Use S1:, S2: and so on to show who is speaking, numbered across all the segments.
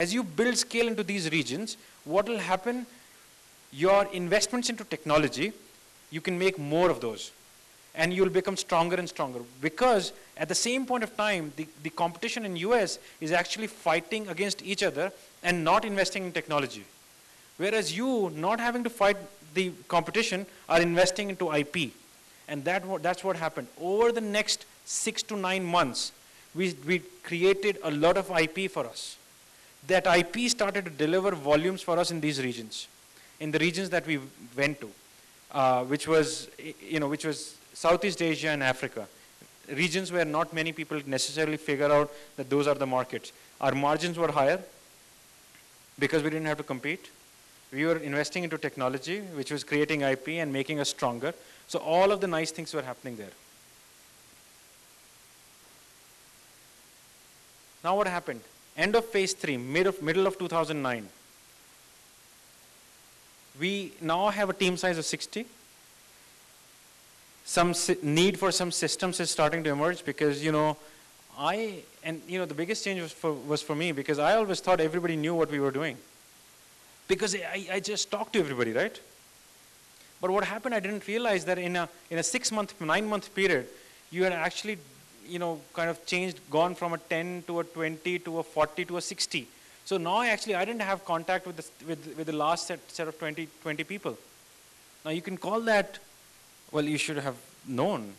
S1: As you build scale into these regions, what will happen? Your investments into technology, you can make more of those. And you'll become stronger and stronger. Because at the same point of time, the competition in US is actually fighting against each other and not investing in technology. Whereas you, not having to fight the competition, are investing into IP. And that's what happened. Over the next 6 to 9 months, we created a lot of IP for us. That IP started to deliver volumes for us in these regions, in the regions that we went to, which was Southeast Asia and Africa, regions where not many people necessarily figure out that those are the markets. Our margins were higher because we didn't have to compete. We were investing into technology, which was creating IP and making us stronger. So all of the nice things were happening there. Now what happened? End of phase 3, middle of 2009. We now have a team size of 60. Some need for some systems is starting to emerge because, the biggest change was for me because I always thought everybody knew what we were doing. Because I just talked to everybody, right? But what happened, I didn't realize that in a 6-month, 9-month period, you had actually kind of changed, gone from a 10 to a 20 to a 40 to a 60. So now I didn't have contact with the last set of 20 people. Now you can call that, well, you should have known.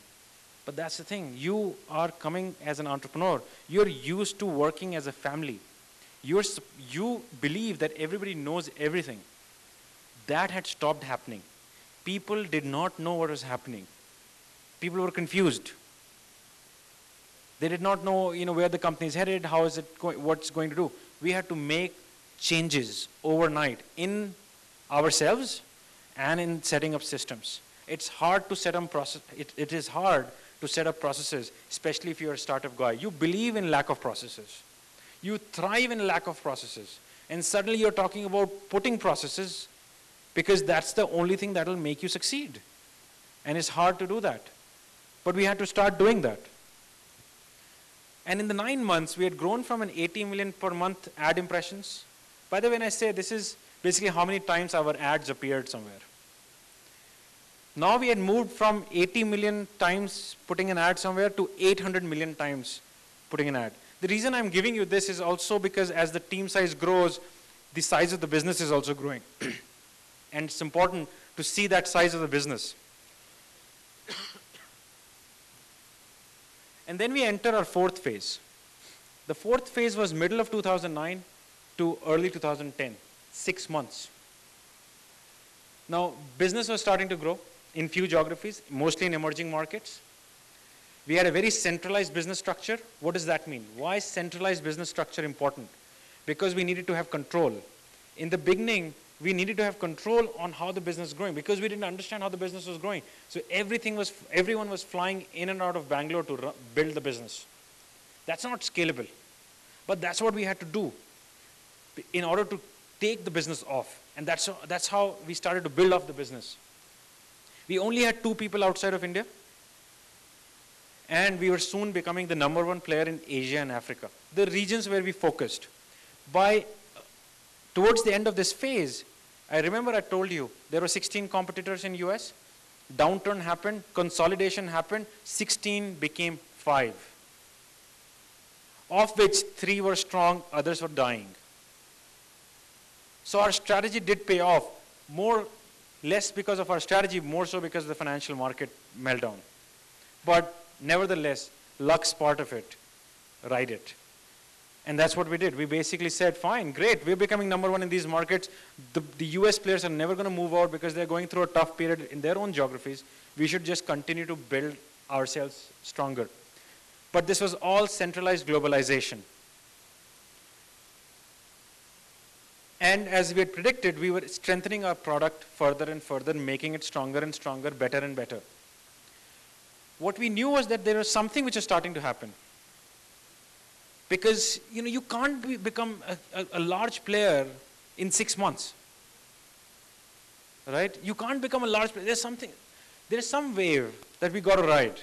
S1: But that's the thing. You are coming as an entrepreneur. You're used to working as a family. You believe that everybody knows everything. That had stopped happening. People did not know what was happening. People were confused. They did not know, where the company is headed, how is it going, what's going to do. We had to make changes overnight in ourselves and in setting up systems. It's hard to set up it is hard to set up processes, especially if you're a startup guy. You believe in lack of processes. You thrive in lack of processes. And suddenly you're talking about putting processes because that's the only thing that will make you succeed. And it's hard to do that. But we had to start doing that. And in the 9 months, we had grown from an 80 million per month ad impressions. By the way, when I say this is basically how many times our ads appeared somewhere. Now we had moved from 80 million times putting an ad somewhere to 800 million times putting an ad. The reason I'm giving you this is also because as the team size grows, the size of the business is also growing. And it's important to see that size of the business. And then we enter our 4th phase. The 4th phase was middle of 2009 to early 2010, 6 months. Now, business was starting to grow in few geographies, mostly in emerging markets. We had a very centralized business structure. What does that mean? Why is centralized business structure important? Because we needed to have control. In the beginning, we needed to have control on how the business is growing because we didn't understand how the business was growing. So everyone was flying in and out of Bangalore to build the business. That's not scalable. But that's what we had to do in order to take the business off. And that's how we started to build off the business. We only had 2 people outside of India. And we were soon becoming the #1 player in Asia and Africa, the regions where we focused. Towards the end of this phase, I remember I told you there were 16 competitors in US. Downturn happened, consolidation happened, 16 became 5. Of which 3 were strong, others were dying. So our strategy did pay off, less because of our strategy, more so because of the financial market meltdown. But nevertheless, luck's part of it. Ride it. And that's what we did. We basically said, fine, great, we're becoming #1 in these markets. The US players are never going to move out because they're going through a tough period in their own geographies. We should just continue to build ourselves stronger. But this was all centralized globalization. And as we had predicted, we were strengthening our product further and further, making it stronger and stronger, better and better. What we knew was that there was something which was starting to happen. Because you can't become a large player in 6 months. Right? You can't become a large player. There's some wave that we got to ride.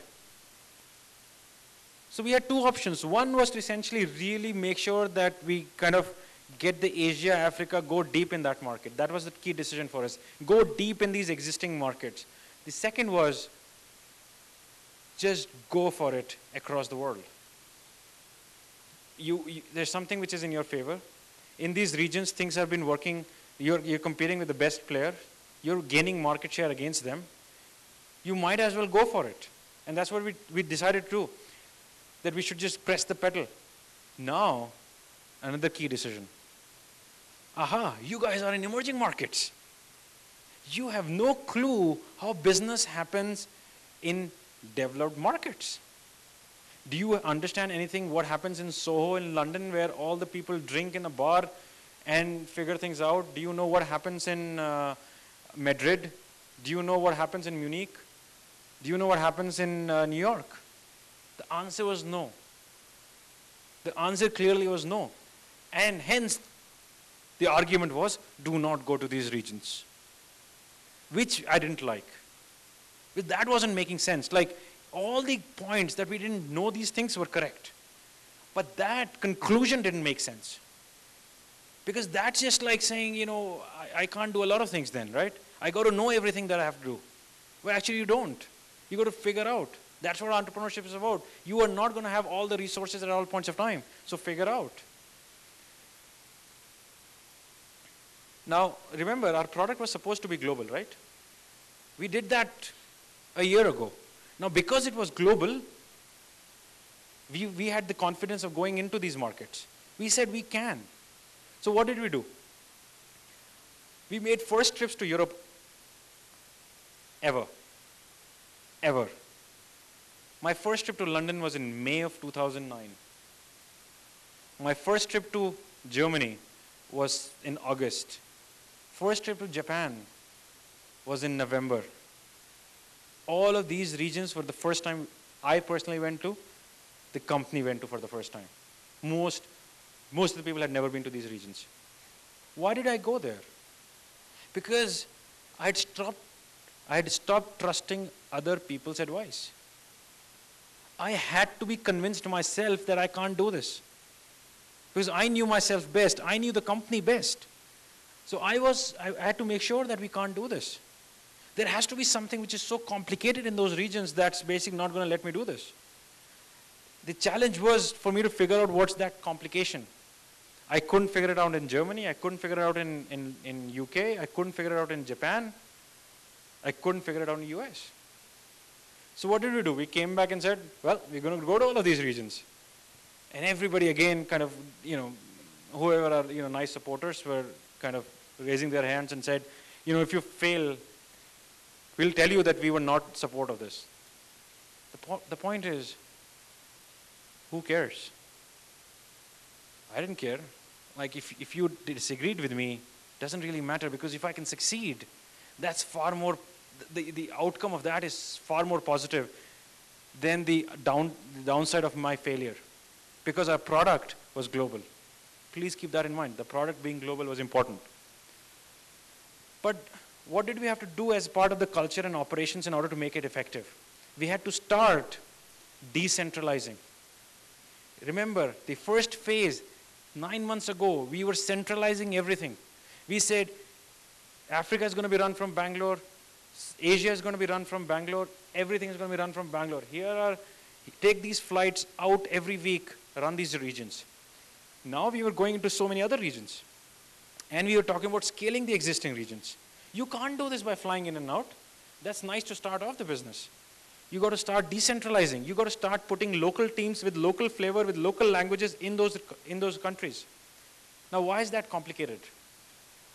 S1: So we had 2 options. One was to essentially really make sure that we kind of Get the Asia, Africa, go deep in that market. That was the key decision for us. Go deep in these existing markets. The second was just go for it across the world. There's something which is in your favor. In these regions, things have been working. You're competing with the best player. You're gaining market share against them. You might as well go for it. And that's what we decided to do, that we should just press the pedal. Now, another key decision. Aha, you guys are in emerging markets. You have no clue how business happens in developed markets. Do you understand anything what happens in Soho in London, where all the people drink in a bar and figure things out? Do you know what happens in Madrid? Do you know what happens in Munich? Do you know what happens in New York? The answer was no. The answer clearly was no. And hence, the argument was, do not go to these regions, which I didn't like. But that wasn't making sense. Like, all the points that we didn't know these things were correct. But that conclusion didn't make sense. Because that's just like saying, you know, I can't do a lot of things then, right? I got to know everything that I have to do. Well, actually, you don't. You got to figure out. That's what entrepreneurship is about. You are not going to have all the resources at all points of time. So figure out. Now, remember, our product was supposed to be global, right? We did that a year ago. Now, because it was global, we had the confidence of going into these markets. We said we can. So what did we do? We made first trips to Europe ever. Ever. My first trip to London was in May of 2009. My first trip to Germany was in August. First trip to Japan was in November. All of these regions were the first time I personally went to, the company went to for the first time. Most of the people had never been to these regions. Why did I go there? Because I had stopped trusting other people's advice. I had to be convinced myself that I can't do this. Because I knew myself best. I knew the company best. So I had to make sure that we can't do this. There has to be something which is so complicated in those regions that's basically not going to let me do this. The challenge was for me to figure out what's that complication. I couldn't figure it out in Germany. I couldn't figure it out in UK. I couldn't figure it out in Japan. I couldn't figure it out in the US. So what did we do? We came back and said, well, we're going to go to all of these regions. And everybody again kind of, you know, whoever are, you know, nice supporters were kind of raising their hands and said, you know, if you fail, we'll tell you that we were not support of this. The point is, who cares? I didn't care. Like, if you disagreed with me, it doesn't really matter, because if I can succeed, that's far more, the outcome of that is far more positive than the downside of my failure, because our product was global. Please keep that in mind. The product being global was important. But what did we have to do as part of the culture and operations in order to make it effective? We had to start decentralizing. Remember, the first phase, 9 months ago, we were centralizing everything. We said, Africa is going to be run from Bangalore, Asia is going to be run from Bangalore, everything is going to be run from Bangalore. Take these flights out every week, run these regions. Now we were going into so many other regions. And we were talking about scaling the existing regions. You can't do this by flying in and out. That's nice to start off the business. You got to start decentralizing. You got to start putting local teams with local flavor, with local languages in those countries. Now, why is that complicated?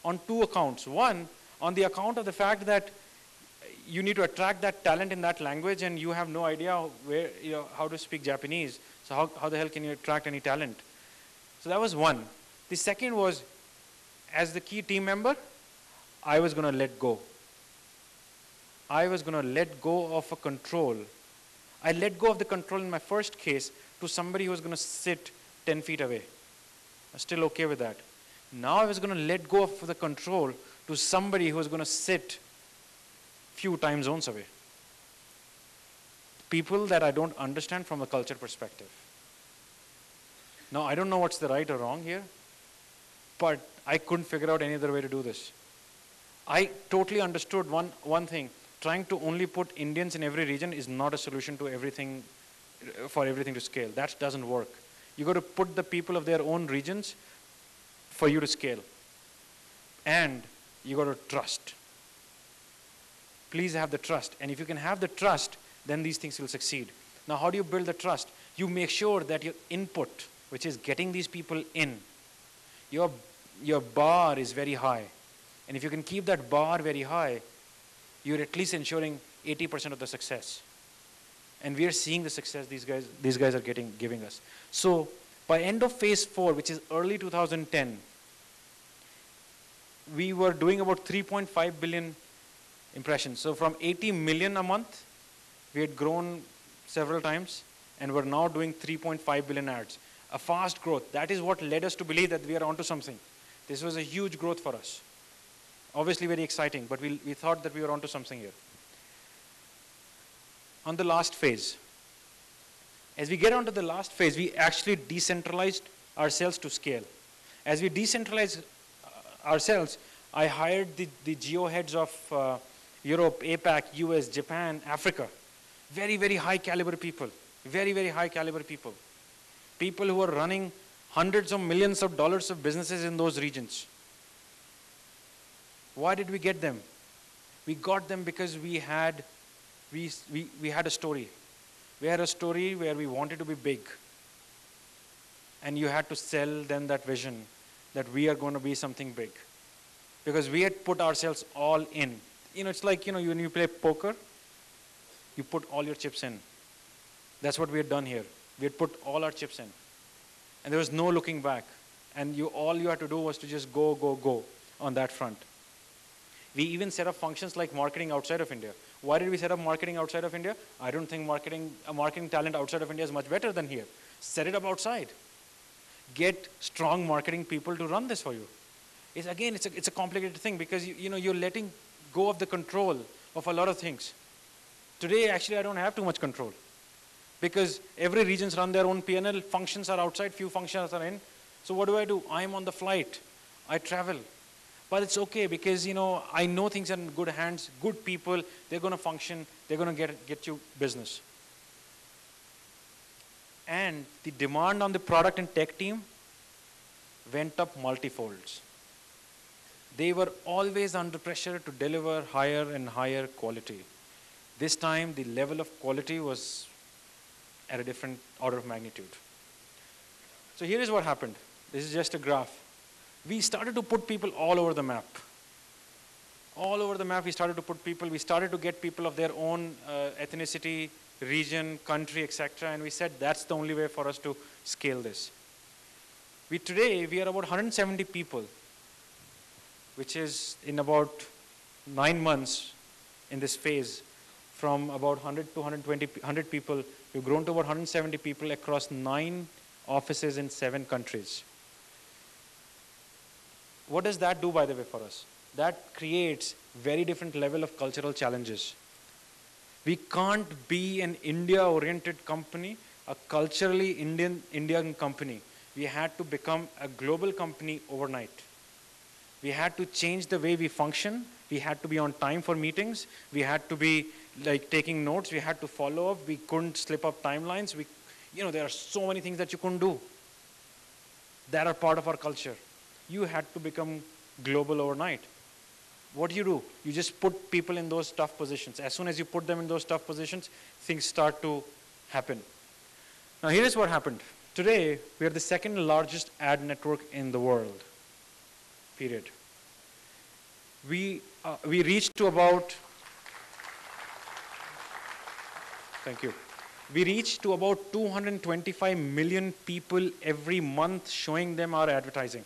S1: On two accounts. One, on the account of the fact that you need to attract that talent in that language, and you have no idea where, you know, how to speak Japanese. So how the hell can you attract any talent? So that was one. The second was, as the key team member, I was going to let go. I was going to let go of a control. I let go of the control in my first case to somebody who was going to sit 10 feet away. I'm still okay with that. Now I was going to let go of the control to somebody who was going to sit few time zones away. People that I don't understand from a culture perspective. Now, I don't know what's the right or wrong here, but I couldn't figure out any other way to do this. I totally understood one thing. Trying to only put Indians in every region is not a solution to everything, for everything to scale. That doesn't work. You got to put the people of their own regions for you to scale. And you got to trust. Please have the trust. And if you can have the trust, then these things will succeed. Now, how do you build the trust? You make sure that your input, which is getting these people in, your bar is very high. And if you can keep that bar very high, you're at least ensuring 80% of the success. And we are seeing the success these guys are giving us. So by end of phase 4, which is early 2010, we were doing about 3.5 billion impressions. So from 80 million a month, we had grown several times, and we're now doing 3.5 billion ads. A fast growth. That is what led us to believe that we are onto something. This was a huge growth for us. Obviously very exciting, but we thought that we were onto something here. On the last phase, as we get onto the last phase, we actually decentralized ourselves to scale. As we decentralized ourselves, I hired the geo heads of Europe, APAC, US, Japan, Africa. Very, very high caliber people. Very, very high caliber people. People who are running hundreds of millions of dollars of businesses in those regions. Why did we get them? We got them because we had a story. We had a story where we wanted to be big. And you had to sell them that vision that we are going to be something big. Because we had put ourselves all in. You know, it's like, you know, when you play poker, you put all your chips in. That's what we had done here. We had put all our chips in. And there was no looking back. And all you had to do was to just go, go, go on that front. We even set up functions like marketing outside of India. Why did we set up marketing outside of India? I don't think a marketing talent outside of India is much better than here. Set it up outside. Get strong marketing people to run this for you. It's a complicated thing because you're letting go of the control of a lot of things. Today, actually, I don't have too much control because every regions run their own P&L. Functions are outside, few functions are in. So what do? I'm on the flight. I travel. But it's okay because, I know things are in good hands, good people, they're going to function, they're going to get you business. And the demand on the product and tech team went up multifolds. They were always under pressure to deliver higher and higher quality. This time, the level of quality was at a different order of magnitude. So here is what happened. This is just a graph. We started to put people all over the map. All over the map, we started to put people. We started to get people of their own ethnicity, region, country, etc. And we said that's the only way for us to scale this. Today, we are about 170 people, which is in about 9 months in this phase. From about 100 to 100 people, we've grown to about 170 people across 9 offices in 7 countries. What does that do, by the way, for us? That creates very different level of cultural challenges. We can't be an India-oriented company, a culturally Indian company. We had to become a global company overnight. We had to change the way we function. We had to be on time for meetings. We had to be like taking notes. We had to follow up. We couldn't slip up timelines. There are so many things that you couldn't do that are part of our culture. You had to become global overnight. What do? You just put people in those tough positions. As soon as you put them in those tough positions, things start to happen. Now, here is what happened. Today, we are the second largest ad network in the world, period. We reached to about, thank you. We reach to about 225 million people every month showing them our advertising.